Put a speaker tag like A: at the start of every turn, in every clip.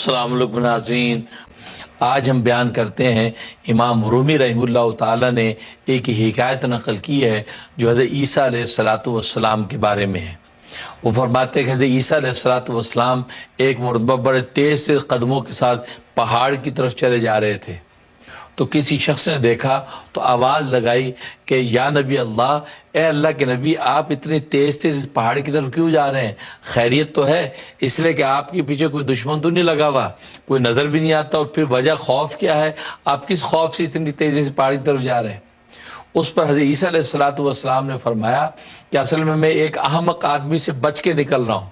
A: अस्सलाम वालेकुम नाज़रीन। आज हम बयान करते हैं इमाम रूमी रहमतुल्लाह ताला ने एक हिकायत नकल की है जो हज़रत ईसा अलैहिस्सलातु वस्सलाम के बारे में है। वो फरमाते हैं कि हज़रत ईसा अलैहिस्सलातु वस्सलाम एक मरतबा बड़े तेज़ से कदमों के साथ पहाड़ की तरफ चले जा रहे थे, तो किसी शख्स ने देखा तो आवाज़ लगाई कि या नबी अल्लाह, ए अल्लाह के नबी, आप इतने तेज़ तेज़ पहाड़ की तरफ क्यों जा रहे हैं? खैरियत तो है? इसलिए कि आपके पीछे कोई दुश्मन तो नहीं लगा हुआ, कोई नज़र भी नहीं आता, और फिर वजह खौफ क्या है? आप किस खौफ से इतनी तेज़ी से पहाड़ की तरफ जा रहे हैं? उस पर हज़रत ईसा अलैहिस्सलातु वस्सलाम ने फरमाया कि असल में मैं एक अहमक आदमी से बच के निकल रहा हूँ,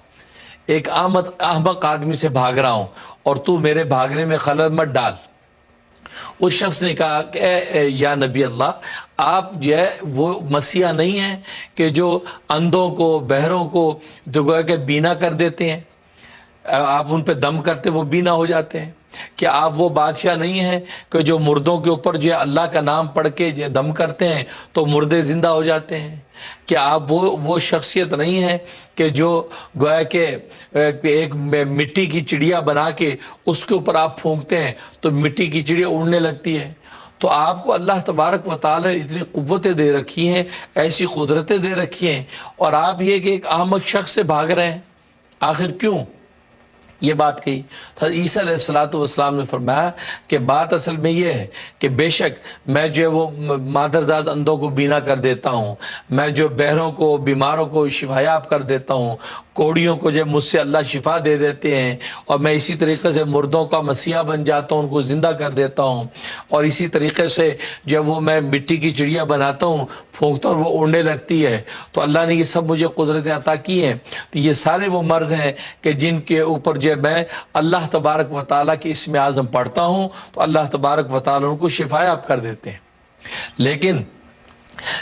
A: एक अहमक आदमी से भाग रहा हूँ, और तू मेरे भागने में खलल मत डाल। उस शख्स ने कहा कि या नबी अल्लाह, आप जो है वो मसीहा नहीं है कि जो अंधों को, बहरों को जो गोया के बीना कर देते हैं, आप उन पे दम करते वो बीना हो जाते हैं? क्या आप वो बादशाह नहीं हैं कि जो मुर्दों के ऊपर जो है अल्लाह का नाम पढ़ के जो दम करते हैं तो मुर्दे ज़िंदा हो जाते हैं? क्या आप वो शख्सियत नहीं है कि जो गोया के एक मिट्टी की चिड़िया बना के उसके ऊपर आप फूंकते हैं तो मिट्टी की चिड़िया उड़ने लगती है? तो आपको अल्लाह तबारक व तआला ने इतनी क़ुव्वतें दे रखी हैं, ऐसी कुदरतें दे रखी हैं, और आप ये कि एक अहमक शख्स से भाग रहे हैं, आखिर क्यों? ये बात कही तो ईसा अलैहिस्सलातु वस्सलाम ने फरमाया कि बात असल में ये है कि बेशक मैं जो है वो मादरजात अंधों को बीना कर देता हूँ, मैं जो बहरों को, बीमारों को शिफायाब कर देता हूँ, कोड़ियों को जो मुझसे अल्लाह शिफा दे देते हैं, और मैं इसी तरीके से मुर्दों का मसीहा बन जाता हूँ, उनको ज़िंदा कर देता हूँ, और इसी तरीके से जो वो मैं मिट्टी की चिड़िया बनाता हूँ, फूंकता हूँ, वो उड़ने लगती है। तो अल्लाह ने ये सब मुझे कुदरतें अता की हैं। तो ये सारे वो मर्ज़ हैं कि जिनके ऊपर जो मैं अल्लाह तबारक व तआला की इसम आज़म पढ़ता हूँ तो अल्लाह तबारक व तआला उनको शिफायाब कर देते हैं।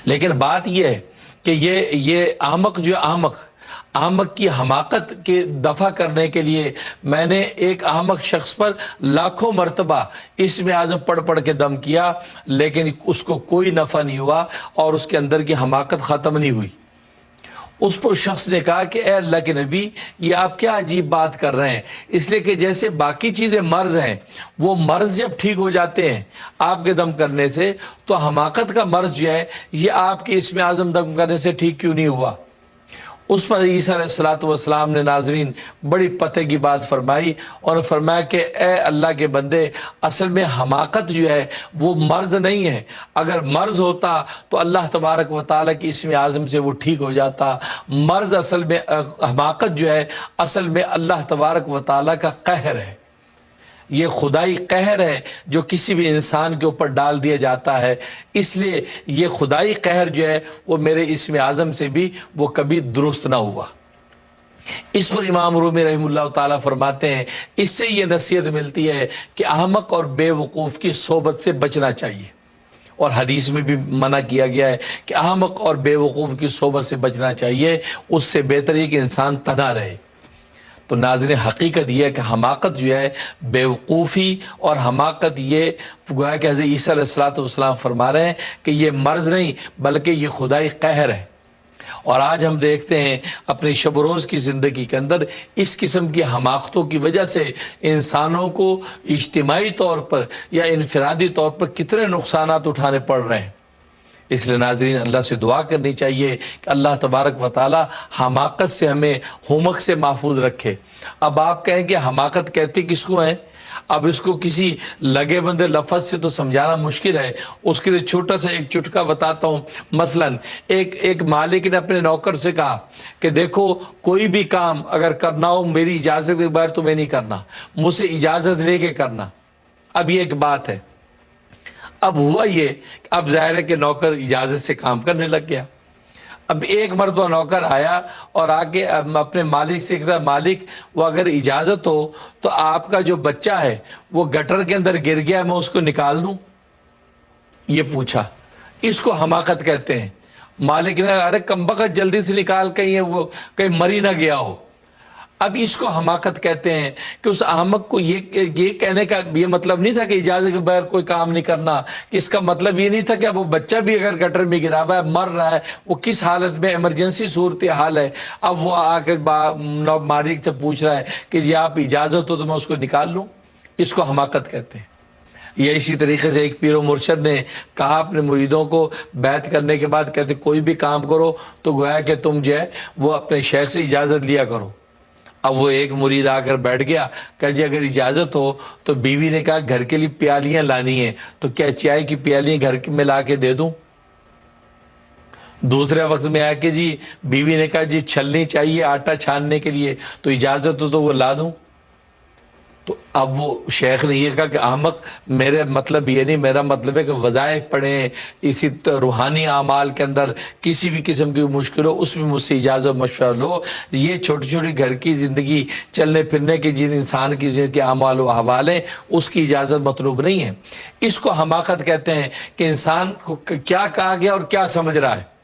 A: लेकिन बात यह है कि ये अहमक जो अहमक की हमाकत के दफ़ा करने के लिए मैंने एक अहमक शख्स पर लाखों मरतबा इसमें आज़म पढ़ के दम किया, लेकिन उसको कोई नफ़ा नहीं हुआ और उसके अंदर की हमाकत ख़त्म नहीं हुई। उस पर शख्स ने कहा कि ए अल्लाह के नबी, ये आप क्या अजीब बात कर रहे हैं? इसलिए कि जैसे बाकी चीज़ें मर्ज़ हैं, वो मर्ज़ जब ठीक हो जाते हैं आपके दम करने से, तो हमाकत का मर्ज़ जो है ये आपके इसमें आज़म दम करने से ठीक क्यों नहीं हुआ? उस पर ईसा अलैहिस्सलातु वस्सलाम ने नाज़रीन बड़ी पते की बात फरमाई और फरमाया कि ए अल्लाह के बंदे, असल में हमाकत जो है वो मर्ज़ नहीं है। अगर मर्ज़ होता तो अल्लाह तबारक व तआला की इसमें आज़म से वो ठीक हो जाता। मर्ज़ असल में, हमाकत जो है असल में अल्लाह तबारक व तआला का कहर है। ये खुदाई कहर है जो किसी भी इंसान के ऊपर डाल दिया जाता है। इसलिए ये खुदाई कहर जो है वो मेरे इसमें आज़म से भी वो कभी दुरुस्त ना हुआ। इस पर इमाम रूमी रहमतुल्लाह ताला फरमाते हैं, इससे ये नसीहत मिलती है कि अहमक और बेवकूफ़ की सोबत से बचना चाहिए, और हदीस में भी मना किया गया है कि अहमक और बेवकूफ़ की सोबत से बचना चाहिए, उससे बेहतर है कि इंसान तना रहे। तो नाज़रीन, हकीकत यह है कि हमाकत जो है, बेवकूफ़ी और हमाकत, ये गोया कि हज़रत ईसा अलैहिस्सलातु वस्सलाम फरमा रहे हैं कि ये मर्ज़ नहीं बल्कि ये खुदाई कहर है। और आज हम देखते हैं अपनी शब रोज़ की ज़िंदगी के अंदर इस किस्म की हमाकतों की वजह से इंसानों को इज्तिमाई तौर पर या इनफरादी तौर पर कितने नुकसानात उठाने पड़ रहे हैं। इसलिए नाज़रीन, अल्लाह से दुआ करनी चाहिए कि अल्लाह तबारक व तआला हमाकत से, हमें हुमक से महफूज रखे। अब आप कहें कि हमाकत कहते किसको हैं? अब इसको किसी लगे बंदे लफ्ज़ से तो समझाना मुश्किल है। उसके लिए छोटा सा एक चुटका बताता हूँ। मसलन एक मालिक ने अपने नौकर से कहा कि देखो, कोई भी काम अगर करना हो मेरी इजाज़त के बगैर तुम्हें नहीं करना, मुझसे इजाज़त लेके करना। अब ये एक बात है। अब हुआ ये, अब जाहिर है कि नौकर इजाज़त से काम करने लग गया। अब एक मरतबा नौकर आया और आके अपने मालिक से कहा, मालिक, वो अगर इजाज़त हो तो आपका जो बच्चा है वो गटर के अंदर गिर गया, मैं उसको निकाल दूं? ये पूछा। इसको हमाकत कहते हैं। मालिक ने, अरे कमबख्त, जल्दी से निकाल, कहीं वो कहीं मरी ना गया हो। अब इसको हमाकत कहते हैं कि उस अहमक को ये कहने का ये मतलब नहीं था कि इजाजत के बगैर कोई काम नहीं करना। इसका मतलब ये नहीं था कि अब वो बच्चा भी अगर गटर में गिरा हुआ है, मर रहा है, वो किस हालत में, इमरजेंसी सूरत हाल है, अब वो आकर मालिक से पूछ रहा है कि जी आप इजाजत हो तो मैं उसको निकाल लूँ, इसको हमाकत कहते हैं। ये इसी तरीके से एक पीर मुर्शद ने कहा अपने मुरीदों को बैत करने के बाद, कहते कोई भी काम करो तो गोया कि तुम जो है वो अपने शेख से इजाज़त लिया करो। अब वो एक मुरीद आकर बैठ गया, कह जी अगर इजाज़त हो तो बीवी ने कहा घर के लिए प्यालियाँ लानी है, तो क्या चाय की प्यालियाँ घर में ला के दे दूँ। दूसरे वक्त में आया कि जी बीवी ने कहा जी छलनी चाहिए आटा छानने के लिए, तो इजाज़त हो तो वो ला दूँ। तो अब वो शेख ने ये कहा कि अहमक, मेरे मतलब ये नहीं, मेरा मतलब है कि वज़ाइफ पढ़ें, इसी रूहानी आमाल के अंदर किसी भी किस्म की मुश्किल हो उसमें मुझसे इजाज़त मशवरा लो। ये छोटी छोटी घर की ज़िंदगी, चलने फिरने की जिन इंसान की जिनके आमाल व अहवाल हैं, उसकी इजाज़त मतलूब नहीं है। इसको हमाकत कहते हैं कि इंसान को क्या कहा गया और क्या समझ रहा है,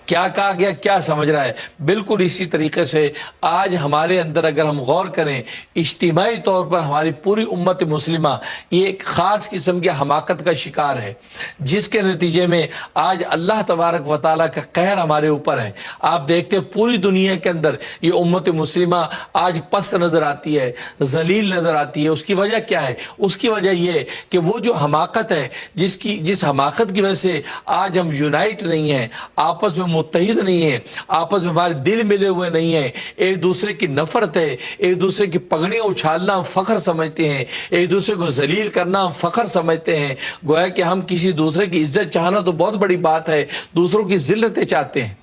A: क्या कहा गया क्या समझ रहा है। बिल्कुल इसी तरीके से आज हमारे अंदर अगर हम गौर करें, इज्तिमाई तौर पर हमारी पूरी उम्मत मुस्लिमा ये एक ख़ास किस्म की हमाकत का शिकार है, जिसके नतीजे में आज अल्लाह तबारक व तआला का कहर हमारे ऊपर है। आप देखते हैं पूरी दुनिया के अंदर ये उम्मत मुस्लिमा आज पस्त नज़र आती है, जलील नज़र आती है। उसकी वजह क्या है? उसकी वजह यह कि वो जो हमाकत है, जिस हमाकत की वजह से आज हम यूनाइट नहीं हैं, आपस में मुत्तहिद नहीं है, आपस में हमारे दिल मिले हुए नहीं है, एक दूसरे की नफरत है, एक दूसरे की पगड़ियाँ उछालना हम फ़ख्र समझते हैं, एक दूसरे को जलील करना हम फ़ख्र समझते हैं। गोया कि हम किसी दूसरे की इज्जत चाहना तो बहुत बड़ी बात है, दूसरों की जिल्लतें चाहते हैं।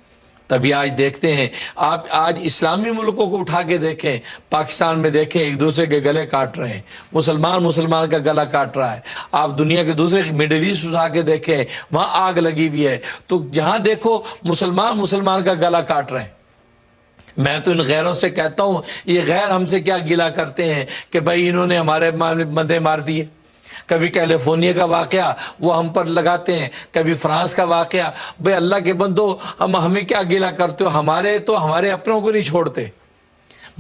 A: तभी आज देखते हैं, आप आज इस्लामी मुल्कों को उठा के देखें, पाकिस्तान में देखें एक दूसरे के गले काट रहे हैं, मुसलमान का गला काट रहा है। आप दुनिया के दूसरे मिडिल ईस्ट उठा के देखें, वहाँ आग लगी हुई है। तो जहाँ देखो मुसलमान का गला काट रहे हैं। मैं तो इन गैरों से कहता हूँ, ये गैर हमसे क्या गिला करते हैं कि भाई इन्होंने हमारे बंदे मार दिए। कभी कैलिफोर्निया का वाकया वो हम पर लगाते हैं, कभी फ्रांस का वाकया। भाई अल्लाह के बंदो, हमें क्या गिला करते हो? हमारे अपनों को नहीं छोड़ते।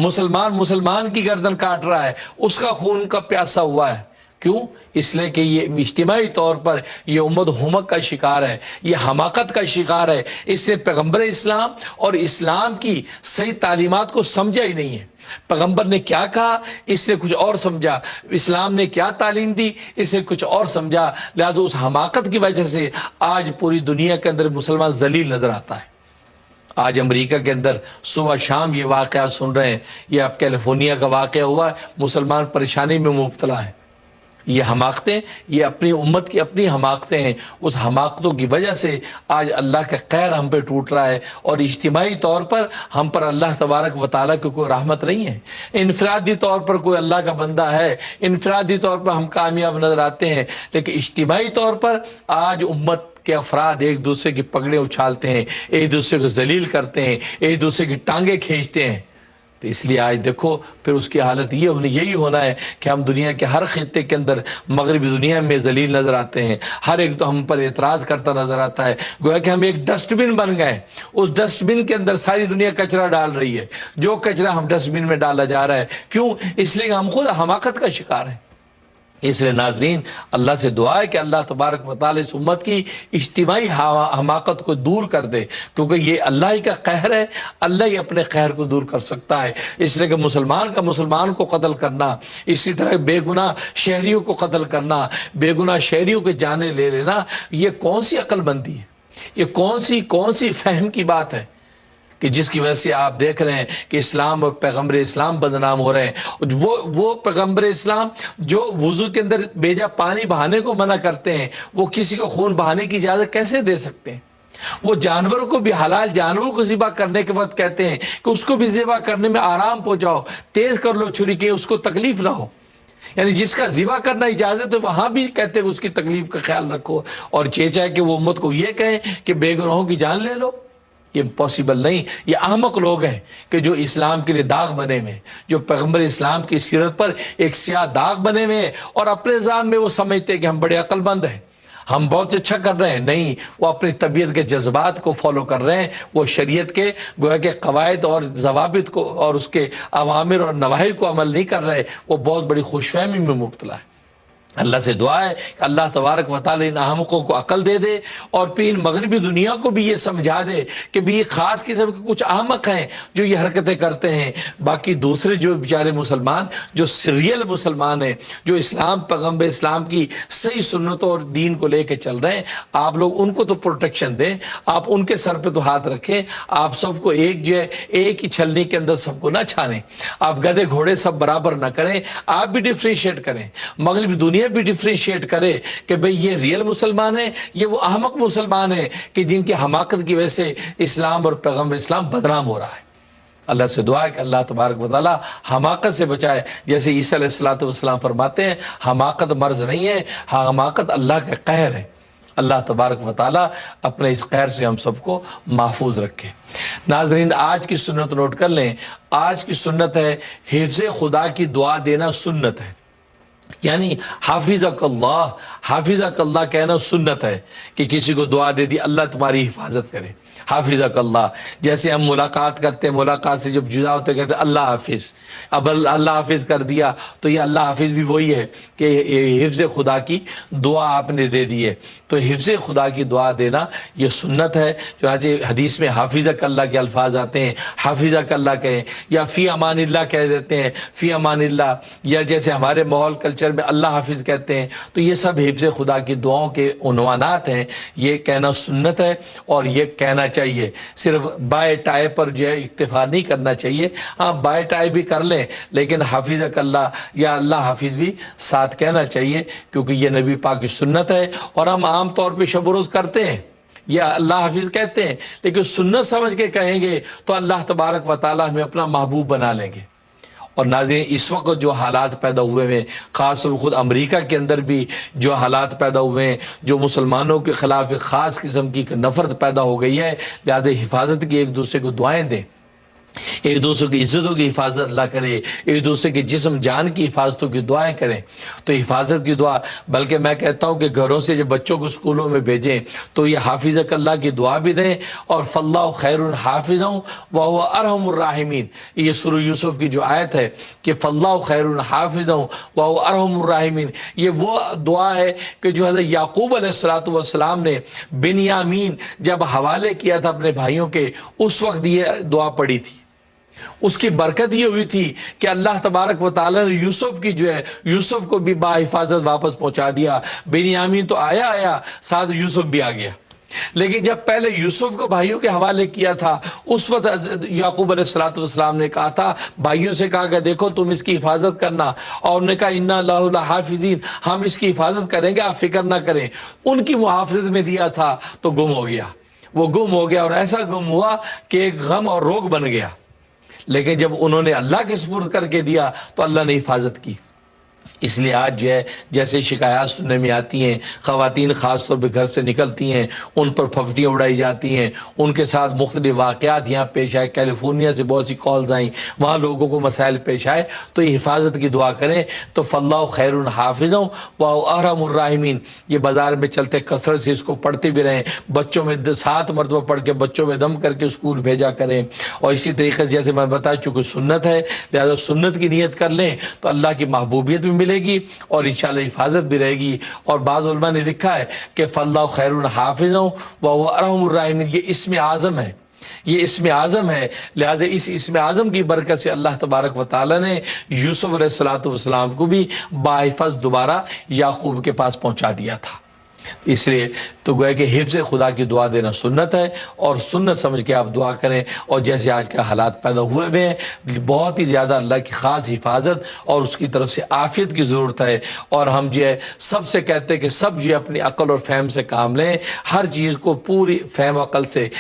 A: मुसलमान की गर्दन काट रहा है, उसका खून का प्यासा हुआ है। क्यों? इसलिए कि ये इज्तिमाई तौर पर ये उम्मत हुमक का शिकार है, ये हमाकत का शिकार है। इसने पैगम्बर इस्लाम और इस्लाम की सही तालीमात को समझा ही नहीं है। पैगम्बर ने क्या कहा, इसने कुछ और समझा, इस्लाम ने क्या तालीम दी, इसने कुछ और समझा। लिहाजा उस हमाकत की वजह से आज पूरी दुनिया के अंदर मुसलमान जलील नजर आता है। आज अमेरिका के अंदर सुबह शाम ये वाक़या सुन रहे हैं, ये अब कैलिफोर्निया का वाक़या हुआ, मुसलमान परेशानी में मुब्तला है। ये हमाकतें, ये अपनी उम्मत की अपनी हमाकतें हैं। उस हमाकतों की वजह से आज अल्लाह का कहर हम पे टूट रहा है, और इज्तिमाई तौर पर हम पर अल्लाह तबारक व तआला की कोई रहमत नहीं है। इनफरादी तौर पर कोई अल्लाह का बंदा है, इनफरादी तौर पर हम कामयाब नजर आते हैं, लेकिन इज्तिमाई तौर पर आज उम्मत के अफराद एक दूसरे की पगड़े उछालते हैं, एक दूसरे को जलील करते हैं, एक दूसरे की टांगे खींचते हैं। तो इसलिए आज देखो फिर उसकी हालत यही होना है कि हम दुनिया के हर खित्ते के अंदर मगरबी दुनिया में जलील नज़र आते हैं। हर एक तो हम पर एतराज़ करता नज़र आता है। गोया कि हम एक डस्टबिन बन गए, उस डस्टबिन के अंदर सारी दुनिया कचरा डाल रही है। जो कचरा हम डस्टबिन में डाला जा रहा है, क्यों? इसलिए हम खुद हमाकत का शिकार हैं। इसलिए नाजरीन, अल्लाह से दुआ है कि अल्लाह तबारक व तआला इस उम्मत की इज्तिमाई हमाकत को दूर कर दे, क्योंकि ये अल्लाह ही का कहर है, अल्लाह ही अपने कहर को दूर कर सकता है। इसलिए कि मुसलमान को कत्ल करना, इसी तरह बेगुनाह शहरियों को कत्ल करना, बेगुनाह शहरियों के जाने ले लेना, ये कौन सी अक्लमंदी है? ये कौन सी फहम की बात है कि जिसकी वजह से आप देख रहे हैं कि इस्लाम और पैगम्बर इस्लाम बदनाम हो रहे हैं। वो पैगम्बर इस्लाम जो वुज़ू के अंदर बेजा पानी बहाने को मना करते हैं, वो किसी को खून बहाने की इजाज़त कैसे दे सकते हैं? वो जानवरों को भी, हलाल जानवरों को ज़िबा करने के वक्त कहते हैं कि उसको भी ज़िबा करने में आराम पहुँचाओ, तेज़ कर लो छुरी के, उसको तकलीफ ना हो। यानी जिसका ज़िबा करना इजाज़त है, वहाँ भी कहते हैं उसकी तकलीफ का ख्याल रखो। और चाहे कि वो उम्मत को ये कहें कि बेगुनाहों की जान ले लो, ये पॉसिबल नहीं। ये अहमक लोग हैं कि जो इस्लाम के लिए दाग बने हुए, जो पैगम्बर इस्लाम की सीरत पर एक स्याह दाग बने हुए हैं, और अपने ज़ान में वो समझते हैं कि हम बड़े अक्लमंद हैं, हम बहुत अच्छा कर रहे हैं, नहीं, वो अपनी तबीयत के जज्बात को फॉलो कर रहे हैं, वो शरीयत के गोया के कवायद और जवाबित को और उसके अवामिर और नवाहिर को अमल नहीं कर रहे, वो बहुत बड़ी खुशफहमी में मुब्तला है। अल्लाह से दुआ है कि अल्लाह तबारक व तआला इन अहमकों को अकल दे दे और फिर इन मगरबी दुनिया को भी ये समझा दे कि भी ये ख़ास किस्म के कुछ अहमक हैं जो ये हरकतें करते हैं। बाकी दूसरे जो बेचारे मुसलमान, जो रियल मुसलमान हैं, जो इस्लाम पैगम्बर इस्लाम की सही सुन्नतों और दीन को लेकर चल रहे हैं, आप लोग उनको तो प्रोटेक्शन दें, आप उनके सर पे तो हाथ रखें। आप सबको एक जो है एक ही छलनी के अंदर सबको ना छानें, आप गधे घोड़े सब बराबर ना करें, आप भी डिफ्रेंशिएट करें, मगरबी दुनिया भी डिफ्रेंशिएट करे कि भाई ये रियल मुसलमान है, ये वो अहमक मुसलमान है कि जिनकी हमाकत की वजह से इस्लाम और पैगम्बर इस्लाम बदनाम हो रहा है। अल्लाह से दुआ है कि अल्लाह तबारक व तआला हमाकत से बचाए। जैसे ईसा अलैहिस्सलातु वस्सलाम फरमाते हैं, हमाकत मर्ज नहीं है, हमाकत अल्लाह का कहर है। अल्लाह तबारक व तआला अपने इस कहर से हम सबको महफूज रखे। नाज़रीन, आज की सुन्नत नोट कर लें। आज की सुन्नत है हिफ्ज़ खुदा की दुआ देना सुन्नत है, यानी हाफिज़कल्लाह कहना सुन्नत है कि किसी को दुआ दे दी अल्लाह तुम्हारी हिफाजत करे, हाफिज़कल्लाह। जैसे हम मुलाकात करते हैं, मुलाकात से जब जुदा होते कहते हैं अल्लाह हाफिज़, अब अल्लाह हाफिज़ कर दिया तो ये अल्लाह हाफिज़ भी वही है कि हिफ्ज़ खुदा की दुआ आपने दे दी है। तो हिफ्ज़ खुदा की दुआ देना ये सुन्नत है। चुनांचे हदीस में हाफिज़कल्लाह के अल्फाज आते हैं, हाफिज़कल्लाह कहें या फ़ी अमानिल्लाह कह देते हैं, फ़ी अमानिल्लाह, या जैसे हमारे माहौल कल्चर में अल्लाह हाफिज़ कहते हैं। तो ये सब हिफ्ज़ खुदा की दुआओं के उन्वानात हैं, ये कहना सुन्नत है और ये कहना चाहिए। सिर्फ बाय टाई पर जो है इक्तिफा नहीं करना चाहिए, हाँ बाय टाई भी कर लें लेकिन हाफिज़कल्लाह या अल्लाह हाफिज़ भी साथ कहना चाहिए, क्योंकि ये नबी पाक की सुन्नत है। और हम आम तौर पे शब रोज़ करते हैं या अल्लाह हाफिज़ कहते हैं, लेकिन सुन्नत समझ के कहेंगे तो अल्लाह तबारक व तआला हमें अपना महबूब बना लेंगे। और नाज़रीन, इस वक्त जो हालात पैदा हुए हैं, ख़ास तौर ख़ुद अमेरिका के अंदर भी जो हालात पैदा हुए हैं, जो मुसलमानों के ख़िलाफ़ एक ख़ास किस्म की नफ़रत पैदा हो गई है, लिहाज़ा हिफाजत की एक दूसरे को दुआएँ दें, एक दूसरे की इज्जतों की हिफाजत अल्लाह करे, एक दूसरे के जिस्म जान की हिफाजतों की दुआएं करें। तो हिफाजत की दुआ, बल्कि मैं कहता हूँ कि घरों से जब बच्चों को स्कूलों में भेजें तो ये हाफिज़कल्लाह की दुआ भी दें और फल्लाहु खैरुन हाफिज़ुहु व हुवा अरहमुर राहिमीन। ये सूरह यूसुफ की जो आयत है कि फल्लाहु खैरुन हाफिज़ुहु व हुवा अरहमुर राहिमीन, ये वो दुआ है कि जो हज़रत याकूब अलैहिस्सलातु वस्सलाम ने बिन्यामीन जब हवाले किया था अपने भाइयों के, उस वक्त ये दुआ पड़ी थी। उसकी बरकत ये हुई थी कि अल्लाह तबारक व तआला ने यूसुफ की जो है यूसुफ को भी बाहिफाजत वापस पहुंचा दिया। बिन्यामीन तो आया साथ यूसुफ भी आ गया, लेकिन जब पहले यूसुफ को भाइयों के हवाले किया था, उस वक्त याकूब अलैहिस्सलातु वस्सलाम ने कहा था, भाइयों से कहा कि देखो तुम इसकी हिफाजत करना, और उन्होंने कहा इन्ना लहु लहाफिज़ीन, हम इसकी हिफाजत करेंगे, आप फिक्र ना करें। उनकी मुहाफ़ज़त में दिया था तो गुम हो गया, वो गुम हो गया और ऐसा गुम हुआ कि एक गम और रोग बन गया। लेकिन जब उन्होंने अल्लाह के सुपुर्द करके दिया तो अल्लाह ने हिफाजत की। इसलिए आज जो है जैसे शिकायत सुनने में आती हैं, ख़वातीन ख़ास तौर पर घर से निकलती हैं, उन पर फपटियाँ उड़ाई जाती हैं, उनके साथ मुख्तलिफ वाक़यात यहाँ पेश आए, कैलिफोर्निया से बहुत सी कॉल्स आई, वहाँ लोगों को मसाइल पेश आए, तो ये हिफाजत की दुआ करें। तो फल्लाहु खैरुन हाफिज़ुहु व हुवा अरहमुर राहिमीन, ये बाज़ार में चलते कसरत से इसको पढ़ते भी रहें, बच्चों में 7 मरतबा पढ़ के बच्चों में दम करके स्कूल भेजा करें। और इसी तरीके से जैसे मैं बता चुका सुन्नत है, लिहाजा सुन्नत की नियत कर लें तो अल्लाह की महबूबियत भी मिलेगी और इंशाअल्लाह हिफाजत भी रहेगी। और बाज़ उलमा ने लिखा है कि फल्लाहु खैरुन हाफिज़ुहु व हुवा अरहमुर राहिमीन, ये इस्म आज़म है, ये इस्म आज़म है। लिहाजा इस इस्म आज़म की बरकत से अल्लाह तबारक व तआला ने यूसुफ अलैहिस्सलातु वस्सलाम को भी बाहिफाज़ दोबारा याकूब के पास पहुंचा दिया था। इसलिए तो गोया कि हिफ्ज़ खुदा की दुआ देना सुन्नत है और सुन्नत समझ के आप दुआ करें। और जैसे आज के हालात पैदा हुए हुए हैं, बहुत ही ज़्यादा अल्लाह की ख़ास हिफाजत और उसकी तरफ से आफ़ियत की ज़रूरत है। और हम जो है सबसे कहते हैं कि सब जो अपनी अक़ल और फ़हम से काम लें, हर चीज़ को पूरी फ़हम अक़ल से।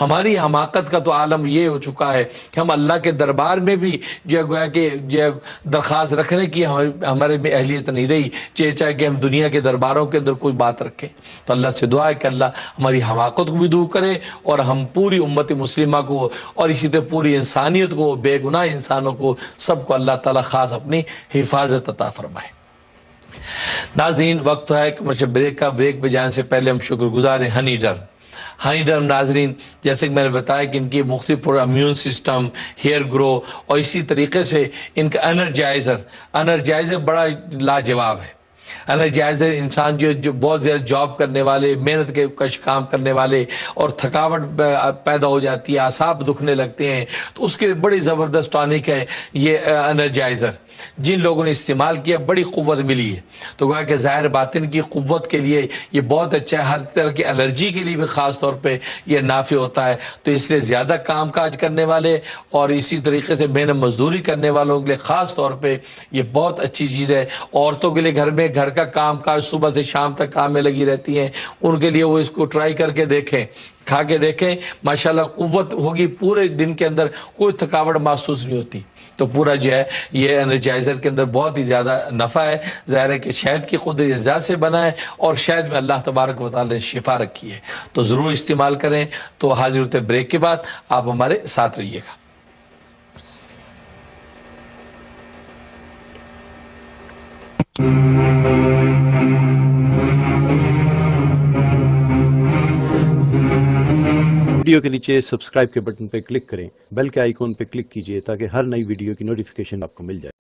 A: हमारी हमाकत का तो आलम ये हो चुका है कि हम अल्लाह के दरबार में भी जो है गोया कि जो है दरख्वास्त रखने की हमारे में अहलियत नहीं रही, चाहे कि हम दुनिया के दरबारों के अंदर कोई बात रखें। तो अल्लाह से दुआ है कि अल्लाह हमारी हमाकत को भी दूर करे और हम पूरी उम्मत मुस्लिमा को और इसी तरह पूरी इंसानियत को, बेगुनाह इंसानों को, सबको अल्लाह ताला ख़ास अपनी हिफाजत अता फरमाए। नाज़रीन, वक्त है कमर्शियल ब्रेक का। ब्रेक पे जाने से पहले हम शुक्रगुजार हैं हनी डर्म नाजरीन, जैसे कि मैंने बताया कि इनकी मुख्तलिफ इम्यून सिस्टम, हेयर ग्रो और इसी तरीके से इनका एनर्जाइज़र बड़ा लाजवाब है। एनर्जाइजर इंसान जो बहुत ज़्यादा जॉब करने वाले, मेहनत के कश काम करने वाले और थकावट पैदा हो जाती है, आसाब दुखने लगते हैं, तो उसके बड़ी ज़बरदस्त टॉनिक है ये एनर्जाइज़र। जिन लोगों ने इस्तेमाल किया बड़ी क़ुव्वत मिली है। तो कहा कि ज़ाहिर बातिन की क़ुव्वत के लिए ये बहुत अच्छा है, हर तरह की एलर्जी के लिए भी ख़ास तौर पे ये नाफ़ी होता है। तो इसलिए ज़्यादा काम काज करने वाले और इसी तरीके से मेहनत मजदूरी करने वालों के लिए ख़ास तौर पर ये बहुत अच्छी चीज़ है। औरतों के लिए घर का काम काज सुबह से शाम तक काम में लगी रहती हैं, उनके लिए वो इसको ट्राई करके देखें, खा के देखें, माशाल्लाह क़ुव्वत होगी, पूरे दिन के अंदर कोई थकावट महसूस नहीं होती। तो पूरा जो है ये एनर्जाइज़र के अंदर बहुत ही ज़्यादा नफ़ा है। ज़ाहिर है कि शहद की खुद ज़ात से बना है और शहद में अल्लाह तबारक व तआला ने शिफा रखी है, तो ज़रूर इस्तेमाल करें। तो हाजिर होते ब्रेक के बाद, आप हमारे साथ रहिएगा।
B: वीडियो के नीचे सब्सक्राइब के बटन पर क्लिक करें, बेल के आइकॉन पर क्लिक कीजिए ताकि हर नई वीडियो की नोटिफिकेशन आपको मिल जाए।